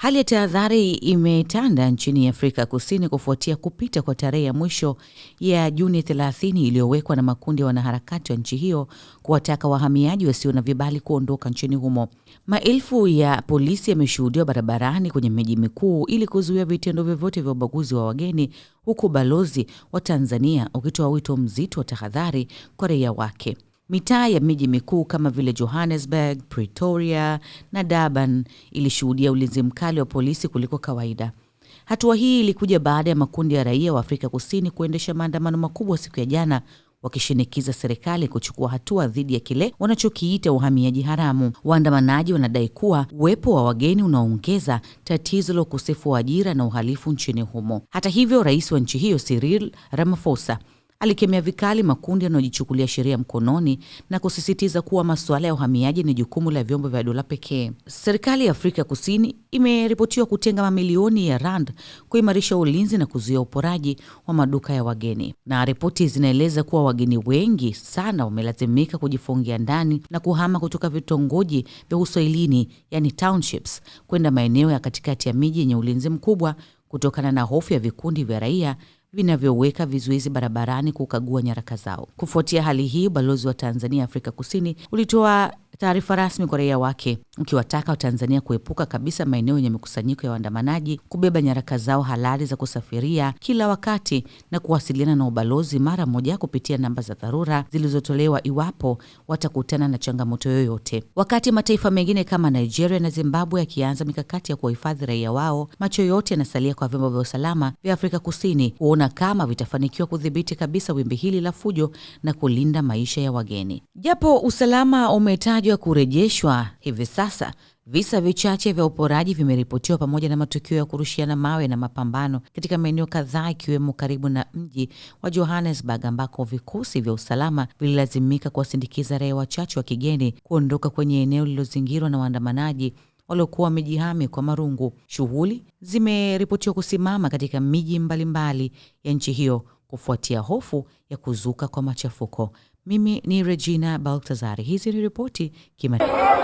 Hali ya tahadhari imetanda nchini Afrika Kusini kufuatia kupita kwa tarehe ya mwisho ya Juni 30 iliyowekwa na makundi ya wanaharakati wa nchi hiyo kuwataka wahamiaji wasio na vibali kuondoka nchini humo. Maelfu ya polisi yameshuhudiwa barabarani kwenye miji mikuu ili kuzuia vitendo vyovyote vya ubaguzi wa wageni, huku balozi wa Tanzania ukitoa wito mzito wa tahadhari kwa raia wake. Mitaa ya miji mikuu kama vile Johannesburg, Pretoria na Durban ilishuhudia ulinzi mkali wa polisi kuliko kawaida. Hatua hii ilikuja baada ya makundi ya raia wa Afrika Kusini kuendesha maandamano makubwa siku ya jana, wakishinikiza serikali kuchukua hatua dhidi ya kile wanachokiita uhamiaji haramu. Waandamanaji wanadai kuwa uwepo wa wageni unaongeza tatizo la ukosefu wa ajira na uhalifu nchini humo. Hata hivyo, rais wa nchi hiyo Cyril Ramaphosa alikemea vikali makundi yanayojichukulia sheria mkononi na kusisitiza kuwa masuala ya uhamiaji ni jukumu la vyombo vya dola pekee. Serikali ya Afrika Kusini imeripotiwa kutenga mamilioni ya rand kuimarisha ulinzi na kuzuia uporaji wa maduka ya wageni. Na ripoti zinaeleza kuwa wageni wengi sana wamelazimika kujifungia ndani na kuhama kutoka vitongoji vya uswahilini, yani townships, kwenda maeneo ya katikati ya miji yenye ulinzi mkubwa kutokana na hofu ya vikundi vya raia vinavyoweka vizuizi barabarani kukagua nyaraka zao. Kufuatia hali hii, balozi wa Tanzania Afrika Kusini ulitoa taarifa rasmi kwa raia wake ukiwataka Watanzania kuepuka kabisa maeneo yenye mikusanyiko ya waandamanaji, kubeba nyaraka zao halali za kusafiria kila wakati na kuwasiliana na ubalozi mara moja kupitia namba za dharura zilizotolewa iwapo watakutana na changamoto yoyote. Wakati mataifa mengine kama Nigeria na Zimbabwe yakianza mikakati ya kuhifadhi raia wao, macho yote yanasalia kwa vyombo vya usalama vya Afrika Kusini kuona kama vitafanikiwa kudhibiti kabisa wimbi hili la fujo na kulinda maisha ya wageni. Japo usalama umetajwa kurejeshwa hivi sasa, visa vichache vya uporaji vimeripotiwa pamoja na matukio ya kurushiana mawe na mapambano katika maeneo kadhaa, ikiwemo karibu na mji wa Johannesburg ambako vikosi vya usalama vililazimika kuwasindikiza raia wachache wa kigeni kuondoka kwenye eneo lililozingirwa na waandamanaji waliokuwa wamejihami kwa marungu. Shughuli zimeripotiwa kusimama katika miji mbalimbali ya nchi hiyo kufuatia hofu ya kuzuka kwa machafuko. Mimi ni Regina Baltazari. Hizi ni ripoti kimataifa.